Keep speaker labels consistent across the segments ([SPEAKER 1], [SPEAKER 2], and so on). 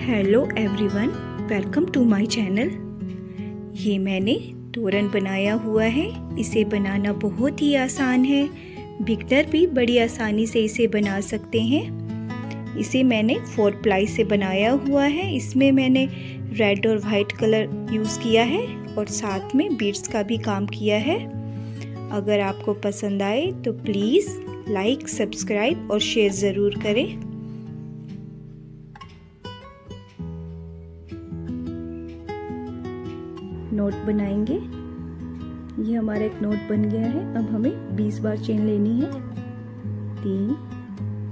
[SPEAKER 1] Hello everyone, welcome to my channel. ये मैंने तोरण बनाया हुआ है। इसे बनाना बहुत ही आसान है, बिगनर भी बड़ी आसानी से इसे बना सकते हैं। इसे मैंने 4 प्लाई से बनाया हुआ है। इसमें मैंने रेड और वाइट कलर यूज़ किया है और साथ में बीड्स का भी काम किया है। अगर आपको पसंद आए तो प्लीज़ लाइक, सब्सक्राइब और शेयर ज़रूर करें। नोट बनाएंगे। ये हमारा एक नोट बन गया है। अब हमें 20 बार चेन लेनी है, 3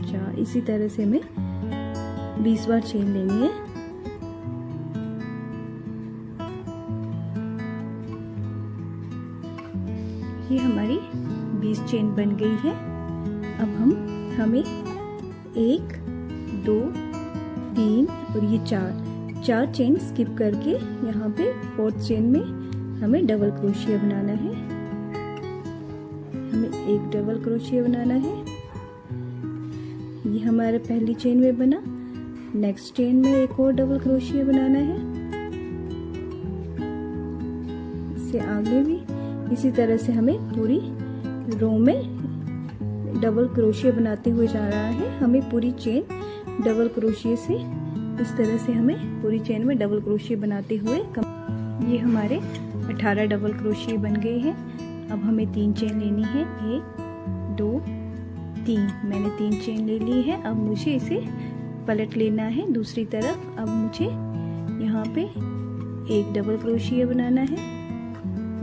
[SPEAKER 1] 4, इसी तरह से हमें 20 बार चेन लेनी है। ये हमारी 20 चेन बन गई है। अब हमें 1 2 3 और ये 4 चेन स्किप करके यहाँ पे 4th चेन में हमें डबल क्रोशिया बनाना है। हमें एक डबल क्रोशिया बनाना है। ये हमारा पहली चेन में बना। नेक्स्ट चेन में एक और डबल क्रोशिया बनाना है। इससे आगे भी इसी तरह से हमें पूरी रो में डबल क्रोशिया बनाते हुए जाना है। हमें पूरी चेन डबल क्रोशिया से इस तरह से हमें पूरी चेन में डबल क्रोशिया बनाते हुए ये हमारे 18 डबल क्रोशिया बन गए हैं। अब हमें 3 चेन लेनी है, 1 2 3। मैंने 3 चेन ले ली है। अब मुझे इसे पलट लेना है दूसरी तरफ। अब मुझे यहाँ पे एक डबल क्रोशिया बनाना है।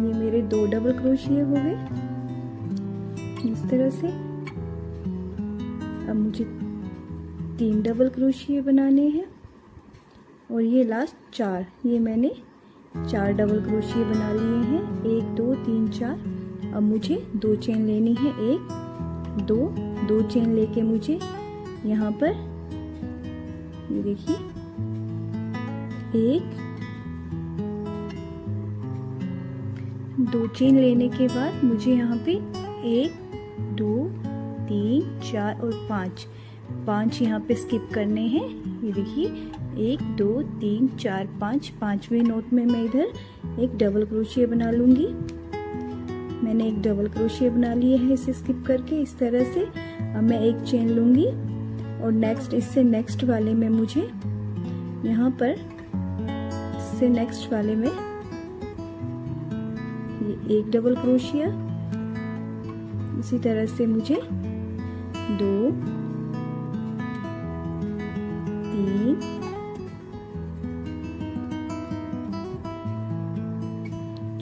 [SPEAKER 1] ये मेरे 2 डबल क्रोशिया हो गए इस तरह से। अब मुझे 3 डबल क्रोशिया बनाने हैं और ये लास्ट 4। ये मैंने 4 डबल क्रोशिया बना लिए हैं, 1 2 3 4। अब मुझे 2 चेन लेनी है, 1 2 चेन लेके मुझे यहाँ पर ये देखिए 1 2 चेन लेने के बाद मुझे यहाँ पे 1 2 3 4 और 5 यहाँ पे स्किप करने हैं। ये देखिए 1 2 3 4 5। 5वें नोट में मैं इधर एक डबल क्रोशिया बना लूंगी। मैंने एक डबल क्रोशिया बना लिया है इसे स्किप करके इस तरह से। अब मैं एक चेन लूंगी और इससे नेक्स्ट वाले में मुझे यहाँ पर इससे नेक्स्ट वाले में ये एक डबल क्रोशिया। इसी तरह से मुझे 2 3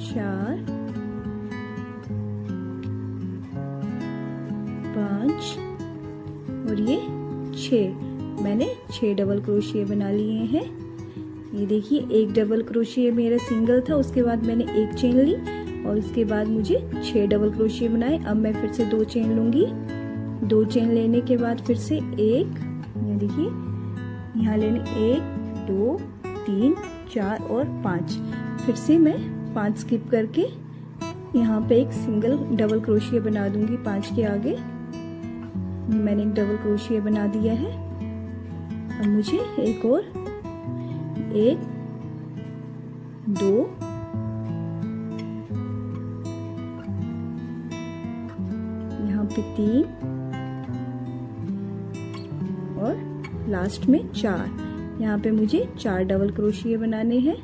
[SPEAKER 1] 4 5 और ये 6। मैंने 6 डबल क्रोशिया बना लिए हैं। ये देखिए एक डबल क्रोशिया मेरा सिंगल था, उसके बाद मैंने एक चेन ली और उसके बाद मुझे 6 डबल क्रोशिया बनाए। अब मैं फिर से 2 चेन लूंगी। 2 चेन लेने के बाद फिर से एक, ये देखिए यहाँ लेने 1 2 3 4 और 5। फिर से मैं 5 स्किप करके यहाँ पे एक सिंगल डबल क्रोशिया बना दूंगी 5 के आगे। मैंने एक डबल क्रोशिया बना दिया है। अब मुझे एक और 1 2 यहाँ पे 3 और लास्ट में 4। यहाँ पे मुझे 4 डबल क्रोशिया बनाने हैं।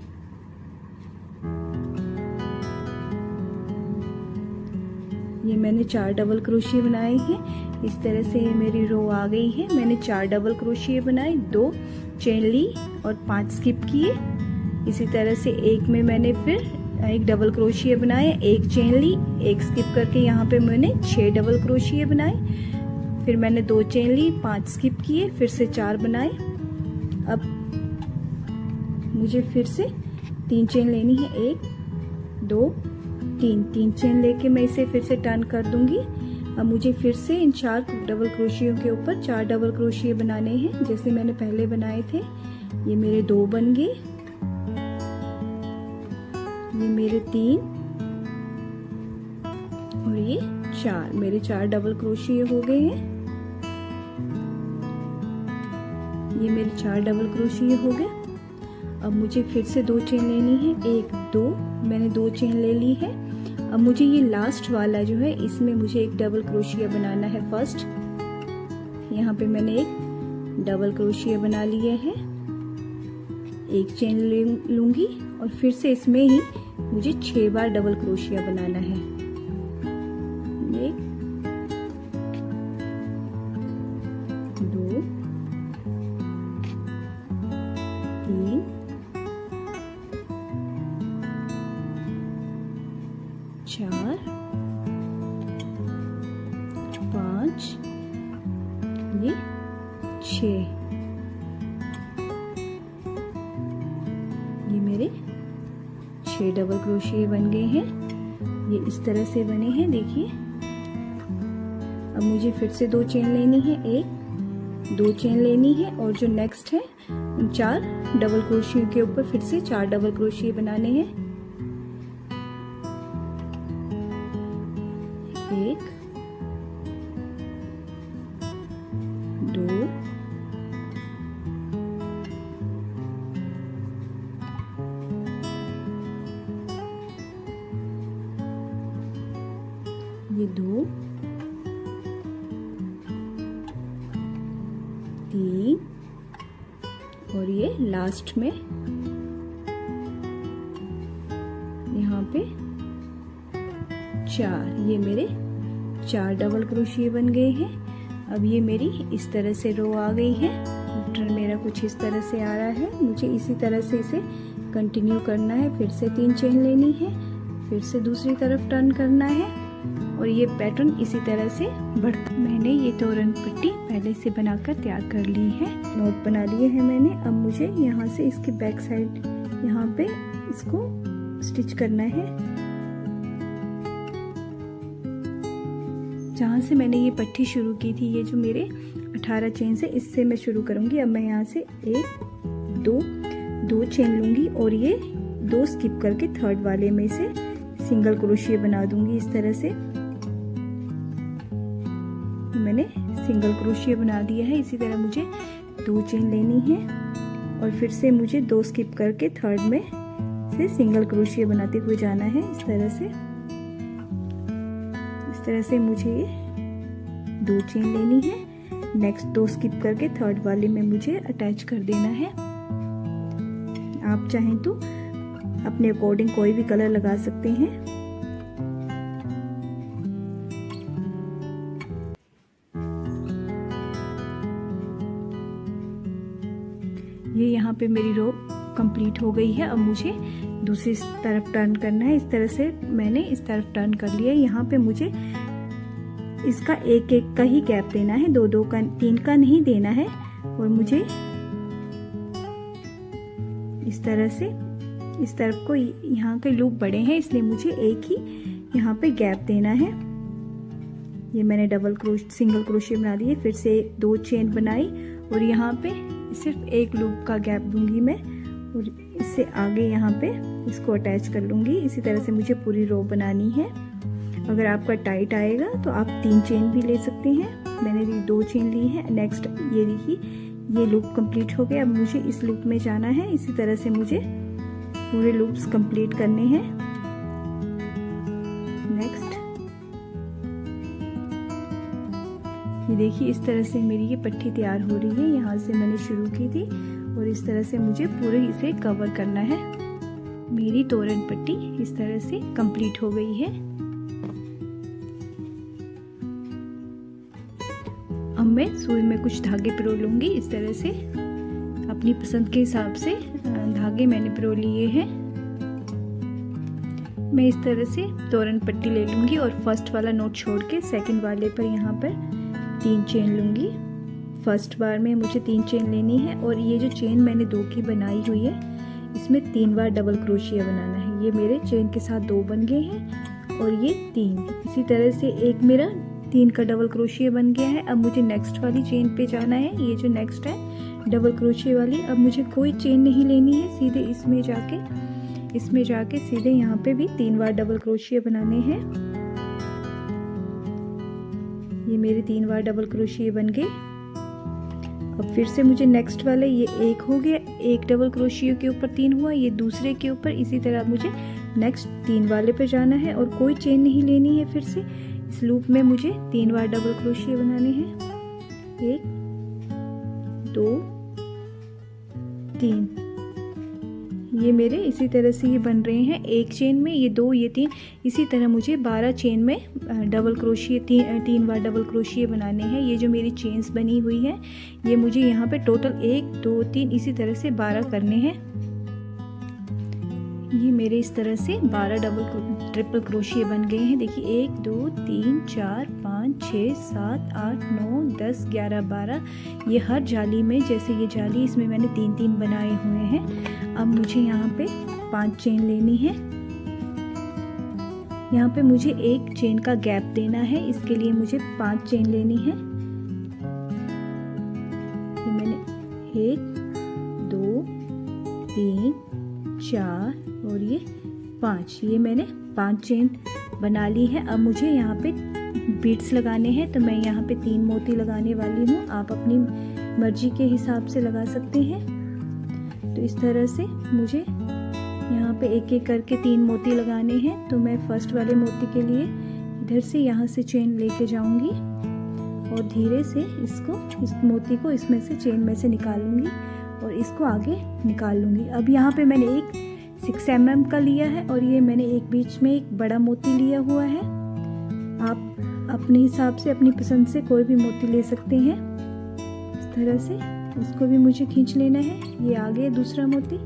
[SPEAKER 1] ये मैंने 4 डबल क्रोशिया बनाए हैं। इस तरह से ये मेरी रो आ गई है। मैंने 4 डबल क्रोशिया बनाए, 2 चेन ली और 5 स्किप किए। इसी तरह से एक में मैंने फिर एक डबल क्रोशिया बनाए, एक चेन ली, एक स्किप करके यहाँ पे मैंने 6 डबल क्रोशिया बनाए। फिर मैंने 2 चेन ली, 5 स्किप किए, फिर से 4 बनाए। अब मुझे फिर से 3 चेन लेनी है, 1 2 3 चेन लेके मैं इसे फिर से टर्न कर दूंगी। अब मुझे फिर से इन 4 डबल क्रोशियों के ऊपर 4 डबल क्रोशिया बनाने हैं जैसे मैंने पहले बनाए थे। ये मेरे 2 बन गए, ये मेरे 3 और ये 4। मेरे 4 डबल क्रोशिया हो गए हैं। ये मेरे 4 डबल क्रोशिया हो गए। अब मुझे फिर से 2 चेन लेनी है, 1 2, मैंने 2 चेन ले ली है। अब मुझे ये लास्ट वाला जो है इसमें मुझे एक डबल क्रोशिया बनाना है। फर्स्ट यहाँ पे मैंने एक डबल क्रोशिया बना लिया है, 1 चेन लूंगी और फिर से इसमें ही मुझे 6 बार डबल क्रोशिया बनाना है। 1 2 3 4 5 ये 6, ये मेरे 6 डबल क्रोशिया बन गए हैं। ये इस तरह से बने हैं, देखिए। अब मुझे फिर से 2 चेन लेनी है, 1 2 चेन लेनी है और जो नेक्स्ट है 4 डबल क्रोशिया के ऊपर फिर से 4 डबल क्रोशिया बनाने हैं। 1 2 ये 2 3 और ये लास्ट में यहाँ पे 4, ये मेरे 4 डबल क्रोशिया बन गए हैं। अब ये मेरी इस तरह से रो आ गई है। पैटर्न मेरा कुछ इस तरह से आ रहा है। मुझे इसी तरह से इसे कंटिन्यू करना है। फिर से 3 चेन लेनी है, फिर से दूसरी तरफ टर्न करना है और ये पैटर्न इसी तरह से बढ़ता। मैंने ये तोरण पट्टी पहले से बनाकर तैयार कर ली है, नोट बना लिए हैं मैंने। अब मुझे यहाँ से इसकी बैक साइड यहाँ पे इसको स्टिच करना है। जहाँ से मैंने ये पट्टी शुरू की थी, ये जो मेरे 18 चेन से, इससे मैं शुरू करूँगी। अब मैं यहाँ से 1 2 चेन लूँगी और ये 2 स्किप करके थर्ड वाले में से सिंगल क्रोशिया बना दूँगी। इस तरह से मैंने सिंगल क्रोशिया बना दिया है। इसी तरह मुझे 2 चेन लेनी है और फिर से मुझे 2 स्किप करके थर्ड में से सिंगल क्रोशिया बनाते हुए जाना है। इस तरह से मुझे 2 चेन लेनी है, नेक्स्ट 2 स्किप करके थर्ड वाले में मुझे अटैच कर देना है। आप चाहें तो अपने अकॉर्डिंग कोई भी कलर लगा सकते हैं। ये यहाँ पे मेरी रो कंप्लीट हो गई है। अब मुझे दूसरी तरफ टर्न करना है। इस तरह से मैंने इस तरफ टर्न कर लिया। यहाँ पे मुझे इसका एक एक का ही गैप देना है, 2 का 3 का नहीं देना है। और मुझे इस तरह से इस तरफ को, यहाँ के लूप बड़े हैं इसलिए मुझे एक ही यहाँ पे गैप देना है। ये मैंने सिंगल क्रोशिया बना दिए, फिर से 2 चेन बनाई और यहाँ पे सिर्फ एक लूप का गैप दूंगी मैं और इससे आगे यहाँ पे इसको अटैच कर लूँगी। इसी तरह से मुझे पूरी रो बनानी है। अगर आपका टाइट आएगा तो आप 3 चेन भी ले सकते हैं। मैंने 2 चेन ली है। नेक्स्ट ये देखिए, ये लूप कंप्लीट हो गया। अब मुझे इस लूप में जाना है। इसी तरह से मुझे पूरे लूप्स कंप्लीट करने हैं। नेक्स्ट ये देखिए, इस तरह से मेरी ये पट्टी तैयार हो रही है। यहाँ से मैंने शुरू की थी और इस तरह से मुझे पूरे इसे कवर करना है। मेरी तोरण पट्टी इस तरह से कंप्लीट हो गई है। अब मैं सुई में कुछ धागे पिरो लूंगी। इस तरह से अपनी पसंद के हिसाब से धागे मैंने पिरो लिए हैं। मैं इस तरह से तोरण पट्टी ले लूंगी और फर्स्ट वाला नोट छोड़ के सेकंड वाले पर यहाँ पर 3 चेन लूंगी। फर्स्ट बार में मुझे 3 चेन लेनी है और ये जो चेन मैंने 2 की बनाई हुई है इसमें 3 बार डबल क्रोशिया बनाना है। ये मेरे चेन के साथ 2 बन गए हैं और ये 3। इसी तरह से एक मेरा 3 का डबल क्रोशिया बन गया है। अब मुझे नेक्स्ट वाली चेन पे जाना है। ये जो नेक्स्ट है डबल क्रोशिया वाली, अब मुझे कोई चेन नहीं लेनी है, सीधे इसमें जाके सीधे यहाँ पे भी 3 बार डबल क्रोशिया बनाने हैं। ये मेरे 3 बार डबल क्रोशिया बन गए। अब फिर से मुझे नेक्स्ट वाले ये एक हो गया, एक डबल क्रोशियो के ऊपर 3 हुआ, ये दूसरे के ऊपर, इसी तरह मुझे नेक्स्ट 3 वाले पे जाना है और कोई चेन नहीं लेनी है। फिर से इस लूप में मुझे 3 बार डबल क्रोशियो बनाने हैं, 1 2 3। ये मेरे इसी तरह से ये बन रहे हैं, एक चेन में ये 2 ये 3, इसी तरह मुझे 12 चेन में डबल क्रोशियो 3 बार डबल क्रोशियो बनाने हैं। ये जो मेरी चेन्स बनी हुई है ये मुझे यहाँ पे टोटल 1 2 3 इसी तरह से 12 करने हैं। ये मेरे इस तरह से 12 ट्रिपल क्रोशियो बन गए हैं। देखिए 1 2 3 4 5 6 7 8 9 10 11 12। ये हर जाली में, जैसे ये जाली इसमें मैंने 3 3 बनाए हुए हैं। अब मुझे यहाँ पे 5 चेन लेनी है। यहाँ पे मुझे एक चेन का गैप देना है, इसके लिए मुझे 5 चेन लेनी है। ये मैंने 1 2 3 4 और ये 5, ये मैंने 5 चेन बना ली है। अब मुझे यहाँ पे बीड्स लगाने हैं, तो मैं यहाँ पे 3 मोती लगाने वाली हूँ। आप अपनी मर्जी के हिसाब से लगा सकते हैं। तो इस तरह से मुझे यहाँ पे एक एक करके 3 मोती लगाने हैं। तो मैं फर्स्ट वाले मोती के लिए इधर से यहाँ से चेन लेके जाऊंगी और धीरे से इस मोती को इसमें से चेन में से निकालूंगी और इसको आगे निकाल लूँगी। अब यहाँ पे मैंने एक 6 mm का लिया है और ये मैंने एक बीच में एक बड़ा मोती लिया हुआ है। आप अपने हिसाब से अपनी पसंद से कोई भी मोती ले सकते हैं। इस तरह से इसको भी मुझे खींच लेना है। ये आ गया दूसरा मोती।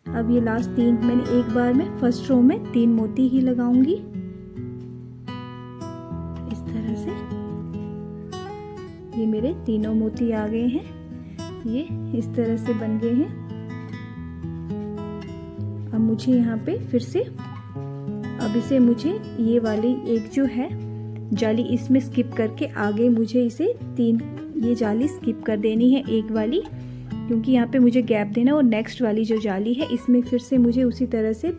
[SPEAKER 1] अब ये लास्ट 3 मैंने एक बार में फर्स्ट रो में 3 मोती ही लगाऊंगी। इस तरह से ये मेरे तीनों मोती आ गए हैं। ये इस तरह से बन गए हैं। अब मुझे यहाँ पे फिर से अब इसे मुझे ये वाली एक जो है जाली इसमें स्किप करके आगे मुझे इसे 3 ये जाली स्किप कर देनी है, एक वाली, क्योंकि यहाँ पे मुझे गैप देना। और नेक्स्ट वाली जो जाली है इसमें फिर से मुझे उसी तरह से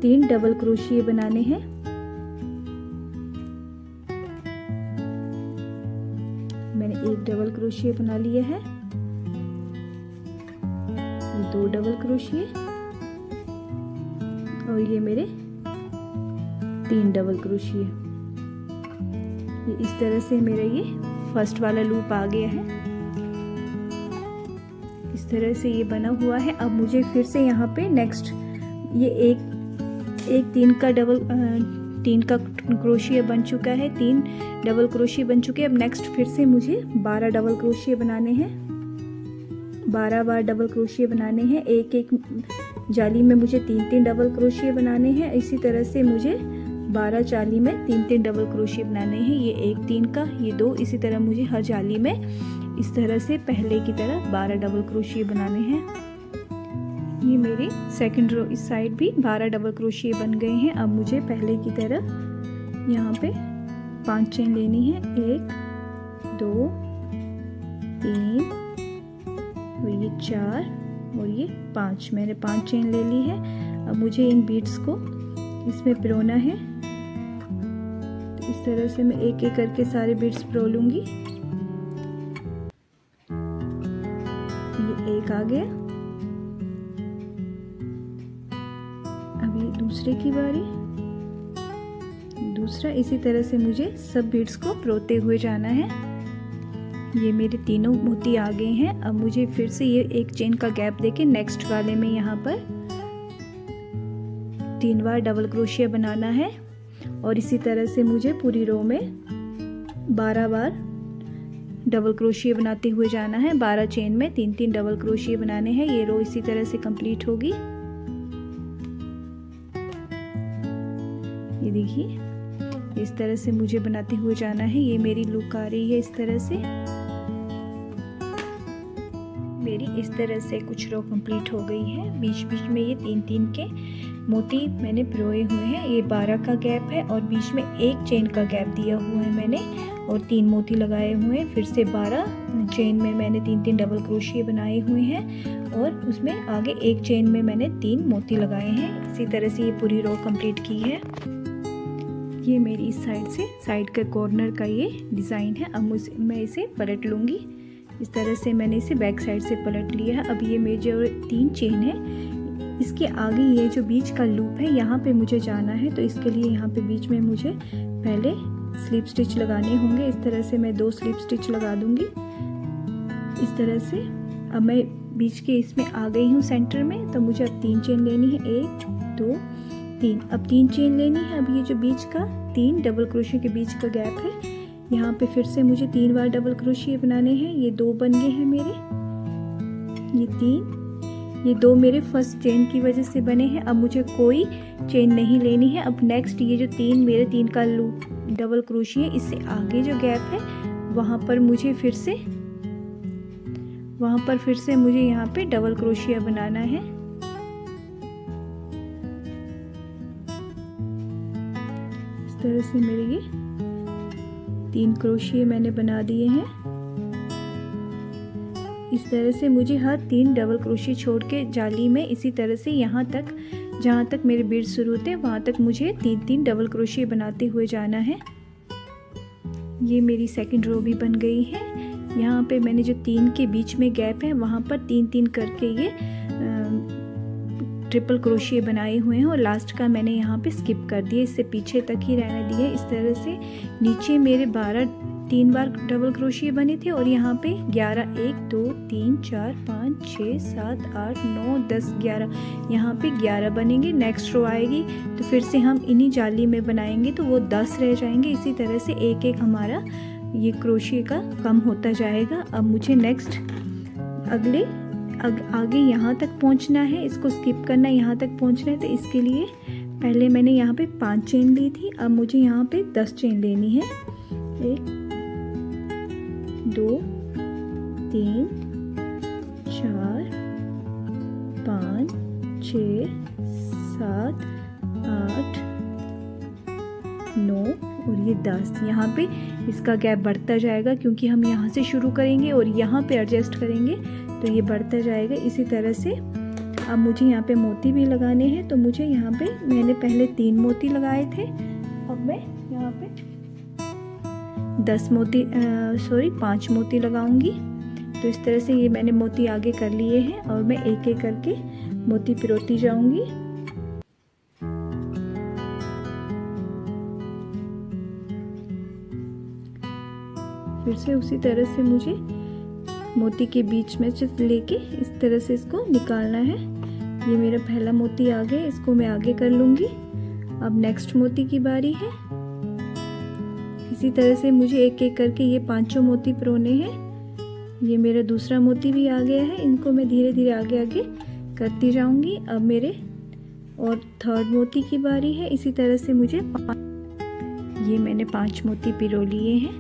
[SPEAKER 1] 3 डबल क्रोशिये बनाने हैं। मैंने एक डबल क्रोशिये बना लिया है, 2 डबल क्रोशिये और ये मेरे 3 डबल क्रोशिये। ये इस तरह से मेरा ये फर्स्ट वाला लूप आ गया है। इस तरह से ये बना हुआ है। अब मुझे फिर से यहाँ पे नेक्स्ट ये एक 3 का क्रोशिया बन चुका है, 3 डबल क्रोशिया बन चुके हैं। अब नेक्स्ट फिर से मुझे 12 डबल क्रोशिया बनाने हैं, 12 बार डबल क्रोशिया बनाने हैं। एक एक जाली में मुझे 3 डबल क्रोशिया बनाने हैं। इसी तरह से मुझे 12 जाली में 3 डबल क्रोशिया बनाने हैं। ये एक 3 का, ये 2, इसी तरह मुझे हर जाली में इस तरह से पहले की तरह 12 डबल क्रोशिया बनाने हैं। ये मेरी सेकंड रो इस साइड भी 12 डबल क्रोशिया बन गए हैं। अब मुझे पहले की तरह यहाँ पे 5 चेन लेनी है, 1 2 3 और ये 4 और ये 5। मैंने 5 चेन ले ली है। अब मुझे इन बीड्स को इसमें पिरोना है। तो इस तरह से मैं एक एक करके सारे बीड्स पिरो लूंगी। ये एक आ गया। अब ये दूसरे की बारी, दूसरा। इसी तरह से मुझे सब बीड्स को पिरोते हुए जाना है। ये मेरे तीनों मोती आ गए हैं। अब मुझे फिर से ये एक चेन का गैप देके नेक्स्ट वाले में यहाँ पर 3 बार डबल क्रोशिया बनाना है और इसी तरह से मुझे पूरी रो में 12 बार डबल क्रोशिया बनाते हुए जाना है। 12 चेन में 3 डबल क्रोशिया बनाने हैं। ये रो इसी तरह से कंप्लीट होगी। ये देखिए इस तरह से मुझे बनाते हुए जाना है। ये मेरी लुक आ रही है इस तरह से। मेरी इस तरह से कुछ रो कंप्लीट हो गई है। बीच बीच में ये 3 के मोती मैंने पिरोए हुए हैं। ये 12 का गैप है और बीच में एक चेन का गैप दिया हुआ है मैंने और 3 मोती लगाए हुए हैं। फिर से 12 चेन में मैंने 3 डबल क्रोशिया बनाए हुए हैं और उसमें आगे एक चेन में मैंने 3 मोती लगाए हैं। इसी तरह से ये पूरी रो कंप्लीट की है। ये मेरी इस साइड से साइड का कॉर्नर का ये डिज़ाइन है। अब मैं इसे पलट लूँगी। इस तरह से मैंने इसे बैक साइड से पलट लिया है। अब ये मेरे जो 3 चेन है, इसके आगे ये जो बीच का लूप है यहाँ पे मुझे जाना है। तो इसके लिए यहाँ पे बीच में मुझे पहले स्लिप स्टिच लगाने होंगे। इस तरह से मैं 2 स्लिप स्टिच लगा दूंगी इस तरह से। अब मैं बीच के इसमें आ गई हूँ सेंटर में, तो मुझे अब 3 चेन लेनी है, 1 2 3। अब 3 चेन लेनी है। अब ये जो बीच का 3 डबल क्रोशियो के बीच का गैप है, यहाँ पे फिर से मुझे 3 बार डबल क्रोशियो बनाने हैं। ये 2 बन गए हैं मेरे, ये 3, ये 2 मेरे फर्स्ट चेन की वजह से बने हैं। अब मुझे कोई चेन नहीं लेनी है। अब नेक्स्ट ये जो 3 मेरे 3 का लूप डबल क्रोशियो, इससे आगे जो गैप है वहाँ पर मुझे फिर से मुझे यहाँ पे डबल क्रोशियो बनाना है। इस तरह से मेरे ये 3 क्रोशियो मैंने बना दिए हैं। इस तरह से मुझे हर 3 डबल क्रोशियो छोड़ के जाली में इसी तरह से यहाँ तक, जहाँ तक मेरे बीड शुरू होते हैं वहाँ तक मुझे 3-3 डबल क्रोशियो बनाते हुए जाना है। ये मेरी सेकंड रो भी बन गई है। यहाँ पे मैंने जो 3 के बीच में गैप है वहाँ पर 3-3 करके ये ट्रिपल क्रोशियो बनाए हुए हैं और लास्ट का मैंने यहाँ पे स्किप कर दिया, इससे पीछे तक ही रहने दिए। इस तरह से नीचे मेरे 3 बार डबल क्रोशियो बने थे और यहाँ पे 11, 1 2 3 4 5 6 7 8 9 10 11, यहाँ पे 11 बनेंगे। नेक्स्ट रो आएगी तो फिर से हम इन्हीं जाली में बनाएंगे तो वो 10 रह जाएंगे। इसी तरह से एक एक हमारा ये क्रोशियो का कम होता जाएगा। अब मुझे नेक्स्ट आगे यहाँ तक पहुँचना है, इसको स्किप करना है, यहाँ तक पहुँचना है। तो इसके लिए पहले मैंने यहाँ पे 5 चेन ली थी, अब मुझे यहाँ पे 10 चेन लेनी है। 1 2 3 4 5 6 7 8 9 और ये 10। यहाँ पे इसका गैप बढ़ता जाएगा क्योंकि हम यहाँ से शुरू करेंगे और यहाँ पे एडजस्ट करेंगे तो ये बढ़ता जाएगा। इसी तरह से अब मुझे यहाँ पे मोती भी लगाने हैं। तो मुझे यहाँ पे मैंने पहले 3 मोती लगाए थे, अब मैं यहाँ पे 5 मोती लगाऊंगी। तो इस तरह से ये मैंने मोती आगे कर लिए हैं और मैं एक एक करके मोती पिरोती जाऊंगी। फिर से उसी तरह से मुझे मोती के बीच में से लेके इस तरह से इसको निकालना है। ये मेरा पहला मोती आ गया, इसको मैं आगे कर लूँगी। अब नेक्स्ट मोती की बारी है। इसी तरह से मुझे एक एक करके ये 5 मोती पिरोने हैं। ये मेरा दूसरा मोती भी आ गया है, इनको मैं धीरे धीरे आगे आगे करती जाऊँगी। अब मेरे और थर्ड मोती की बारी है। इसी तरह से मुझे ये मैंने 5 मोती पिरो लिए हैं।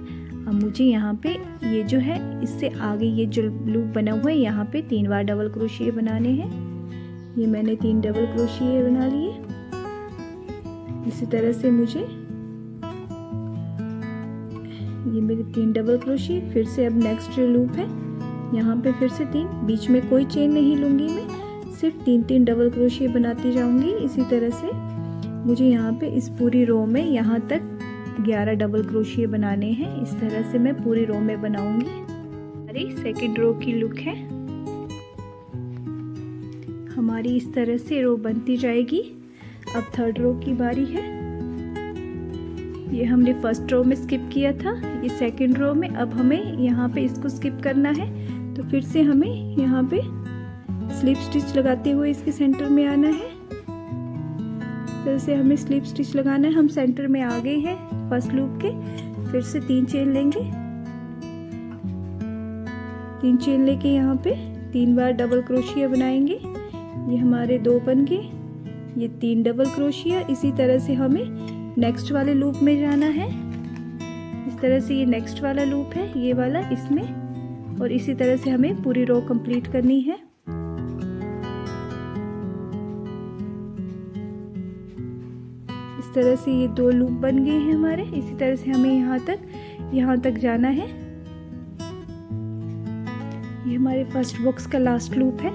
[SPEAKER 1] अब मुझे यहाँ पे ये जो है इससे आगे ये जो लूप बना हुआ है यहाँ पे 3 बार डबल क्रोशियो बनाने हैं। ये मैंने 3 डबल क्रोशियो बना लिए। इसी तरह से मुझे ये मेरे 3 डबल क्रोशियो, फिर से अब नेक्स्ट जो लूप है यहाँ पे फिर से 3, बीच में कोई चेन नहीं लूँगी मैं, सिर्फ 3-3 डबल क्रोशियो बनाती जाऊँगी। इसी तरह से मुझे यहाँ पे इस पूरी रो में यहाँ तक 11 डबल क्रोशियो बनाने हैं। इस तरह से मैं पूरी रो में बनाऊंगी। हमारी सेकंड रो की लुक है। हमारी इस तरह से रो बनती जाएगी। अब थर्ड रो की बारी है। ये हमने फर्स्ट रो में स्किप किया था, ये सेकंड रो में। अब हमें यहाँ पे इसको स्किप करना है तो फिर से हमें यहाँ पे स्लिप स्टिच लगाते हुए इसके सेंटर में आना है। तरह से हमें स्लिप स्टिच लगाना है। हम सेंटर में आ गए हैं फर्स्ट लूप के। फिर से 3 चेन लेंगे, 3 चेन लेके यहाँ पे 3 बार डबल क्रोशियो बनाएंगे। ये हमारे 2 बन गए, ये 3 डबल क्रोशियो। इसी तरह से हमें नेक्स्ट वाले लूप में जाना है। इस तरह से ये नेक्स्ट वाला लूप है, ये वाला इसमें, और इसी तरह से हमें पूरी रो कंप्लीट करनी है। इस तरह से ये 2 लूप बन गए हैं हमारे। इसी तरह से हमें यहाँ तक जाना है। ये हमारे फर्स्ट बॉक्स का लास्ट लूप है।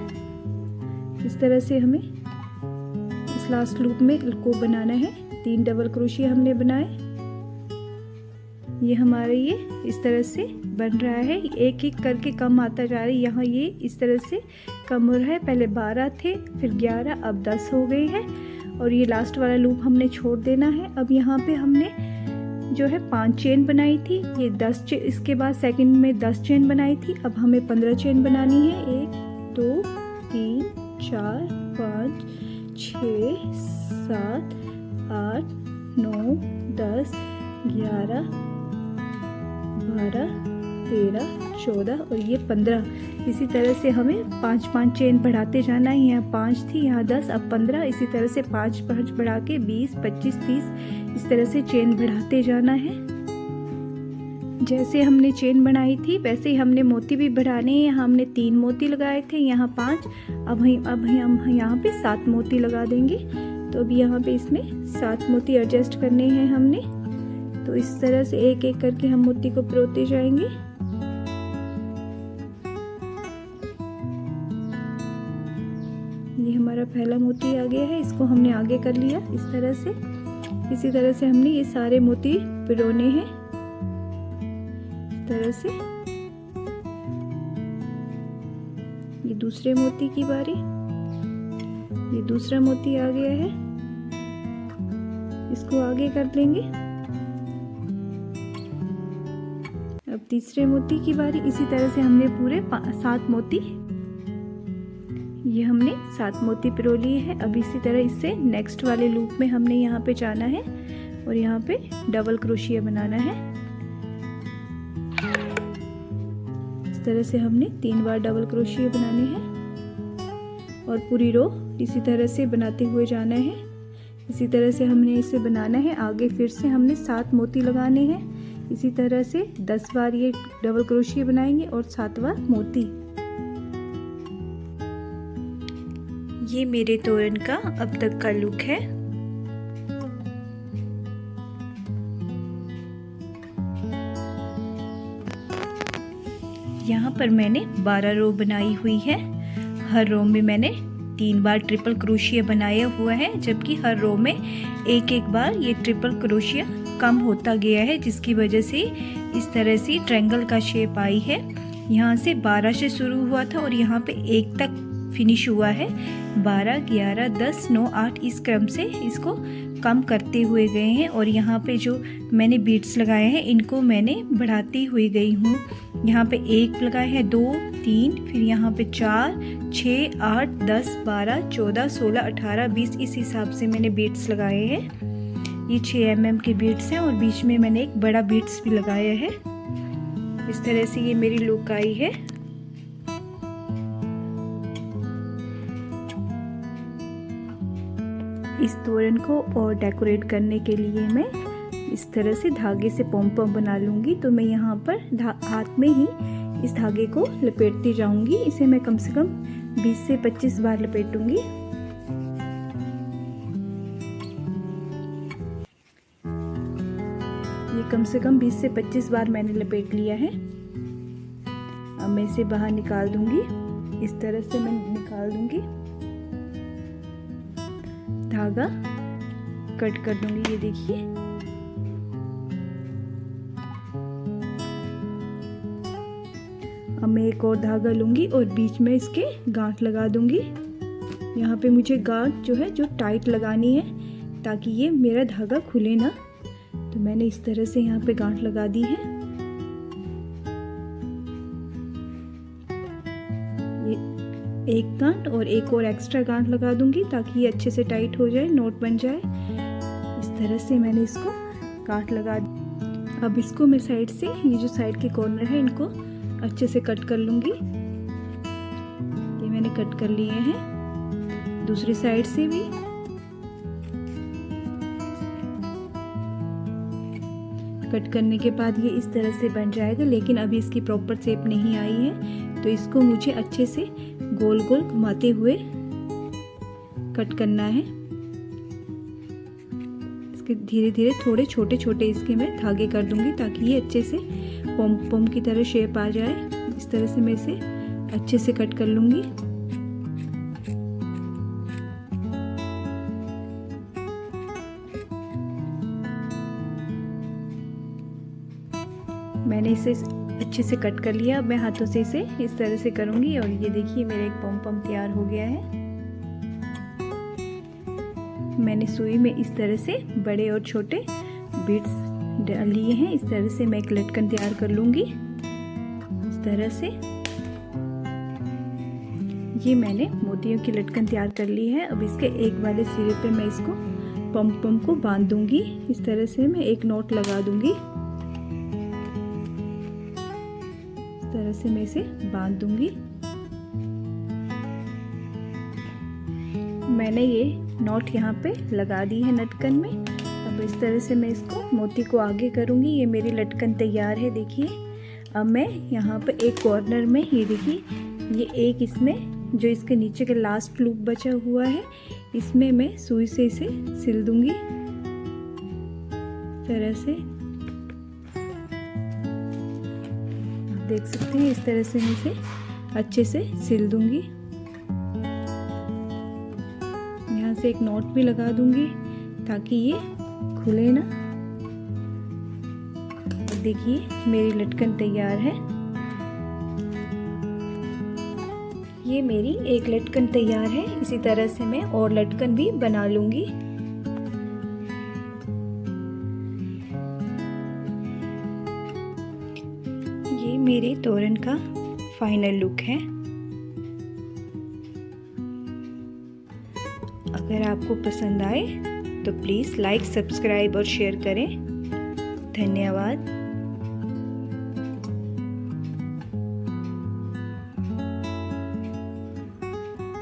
[SPEAKER 1] इस तरह से हमें इस लास्ट लूप में को बनाना है। 3 डबल क्रोशियो हमने बनाए, ये हमारा ये इस तरह से बन रहा है, एक एक करके कम आता जा रहा है। यहाँ ये इस तरह से कम हो रहा है, पहले 12 थे, फिर 11, अब 10 हो गए हैं। और ये लास्ट वाला लूप हमने छोड़ देना है। अब यहाँ पे हमने जो है 5 चेन बनाई थी, ये 10 चेन, इसके बाद सेकंड में 10 चेन बनाई थी। अब हमें 15 चेन बनानी है। 1 2 3 4 5 6 7 8 9 10 11 12 13 14 और ये 15। इसी तरह से हमें 5-5 चेन बढ़ाते जाना है। यहाँ 5 थी, यहाँ 10, अब 15। इसी तरह से 5-5 बढ़ा के 20 25 30 इस तरह से चेन बढ़ाते जाना है। जैसे हमने चेन बनाई थी वैसे ही हमने मोती भी बढ़ाने हैं। यहाँ हमने 3 मोती लगाए थे, यहाँ 5, अब हम यहाँ पे 7 मोती लगा देंगे। तो अब यहाँ पे इसमें 7 मोती एडजस्ट करने हैं हमने। तो इस तरह से एक एक करके हम मोती को परोते जाएंगे। ये हमारा पहला मोती आ गया है, इसको हमने आगे कर लिया इस तरह से। इसी तरह से हमने ये सारे मोती पिरोने हैं इस तरह से। ये दूसरे मोती की बारी, ये दूसरा मोती आ गया है, इसको आगे कर लेंगे। अब तीसरे मोती की बारी। इसी तरह से हमने पूरे 7 मोती, ये हमने 7 मोती पिरो लिए हैं। अब इसी तरह इससे नेक्स्ट वाले लूप में हमने यहाँ पे जाना है और यहाँ पे डबल क्रोशिया बनाना है। इस तरह से हमने 3 बार डबल क्रोशिया बनाने हैं और पूरी रो इसी तरह से बनाते हुए जाना है। इसी तरह से हमने इसे बनाना है। आगे फिर से हमने 7 मोती लगाने हैं। इसी तरह से 10 बार ये डबल क्रोशिया बनाएंगे और 7वां मोती। ये मेरे तोरण का अब तक का लुक है। यहाँ पर मैंने 12 रो बनाई हुई है। हर रो में मैंने 3 बार ट्रिपल क्रोशिया बनाया हुआ है, जबकि हर रो में एक एक बार ये ट्रिपल क्रोशिया कम होता गया है, जिसकी वजह से इस तरह से ट्रायंगल का शेप आई है। यहाँ से 12 से शुरू हुआ था और यहाँ पे 1 तक फिनिश हुआ है। 12 11 10 9 8 इस क्रम से इसको कम करते हुए गए हैं। और यहाँ पे जो मैंने बीड्स लगाए हैं इनको मैंने बढ़ाती हुई गई हूँ। यहाँ पे 1 लगाए हैं, 2 3, फिर यहाँ पे 4 6 8 10 12 14 16 18 20 इस हिसाब से मैंने बीड्स लगाए हैं। ये 6 mm के बीड्स हैं और बीच में मैंने एक बड़ा बीड्स भी लगाया है। इस तरह से ये मेरी लुक आई है। इस तोरण को और डेकोरेट करने के लिए मैं इस तरह से धागे से पॉम पॉम बना लूँगी। तो मैं यहाँ पर हाथ में ही इस धागे को लपेटती जाऊँगी। इसे मैं कम से कम 20 से 25 बार लपेटूँगी। ये कम से कम 20 से 25 बार मैंने लपेट लिया है। अब मैं इसे बाहर निकाल दूँगी। इस तरह से मैं निकाल दूँगी, धागा कट कर दूंगी। ये देखिए, अब मैं एक और धागा लूंगी और बीच में इसके गांठ लगा दूंगी। यहाँ पे मुझे गांठ जो है जो टाइट लगानी है ताकि ये मेरा धागा खुले ना। तो मैंने इस तरह से यहाँ पे गांठ लगा दी है। एक गांठ और एक और एक्स्ट्रा गांठ लगा दूंगी ताकि ये अच्छे से टाइट हो जाए, नोट बन जाए। इस तरह से मैंने इसको गांठ लगा दी। अब इसको मैं साइड से, ये जो साइड के कॉर्नर है इनको अच्छे से कट कर लूंगी। ये मैंने कट कर लिए हैं। दूसरी साइड से भी कट करने के बाद ये इस तरह से बन जाएगा, लेकिन अभी इसकी प्रॉपर शेप नहीं आई है। तो इसको मुझे अच्छे से गोल गोल घुमाते हुए कट करना है। इसके धीरे धीरे थोड़े छोटे छोटे इसके मैं धागे कर दूंगी ताकि ये अच्छे से पॉम पॉम की तरह शेप आ जाए। इस तरह से मैं इसे अच्छे से कट कर लूंगी। मैंने इसे अच्छे से कट कर लिया। अब मैं हाथों से इसे इस तरह से करूँगी और ये देखिए मेरा एक पम पम तैयार हो गया है। मैंने सुई में इस तरह से बड़े और छोटे बीड्स डाल लिए हैं। इस तरह से मैं एक लटकन तैयार कर लूँगी। इस तरह से ये मैंने मोतियों की लटकन तैयार कर ली है। अब इसके एक वाले सिरे पे मैं इसको पम को बांध दूंगी। इस तरह से मैं एक नॉट लगा दूंगी। इस तरह से मैं इसे बांध दूंगी। मैंने ये नॉट यहाँ पे लगा दी है लटकन में। अब इस तरह से मैं इसको मोती को आगे करूँगी। ये मेरी लटकन तैयार है देखिए। अब मैं यहाँ पे एक कॉर्नर में ये देखिए, ये एक इसमें जो इसके नीचे का लास्ट लूप बचा हुआ है, इसमें मैं सुई से इसे सिल दूंगी। इस तरह से आप देख सकते हैं। इस तरह से मैं इसे अच्छे से सिल दूंगी। यहाँ से एक नॉट भी लगा दूंगी ताकि ये खुले ना। और देखिए मेरी लटकन तैयार है। ये मेरी एक लटकन तैयार है। इसी तरह से मैं और लटकन भी बना लूंगी। ये मेरे तोरण का फाइनल लुक है। अगर आपको पसंद आए तो प्लीज़ लाइक, सब्सक्राइब और शेयर करें। धन्यवाद।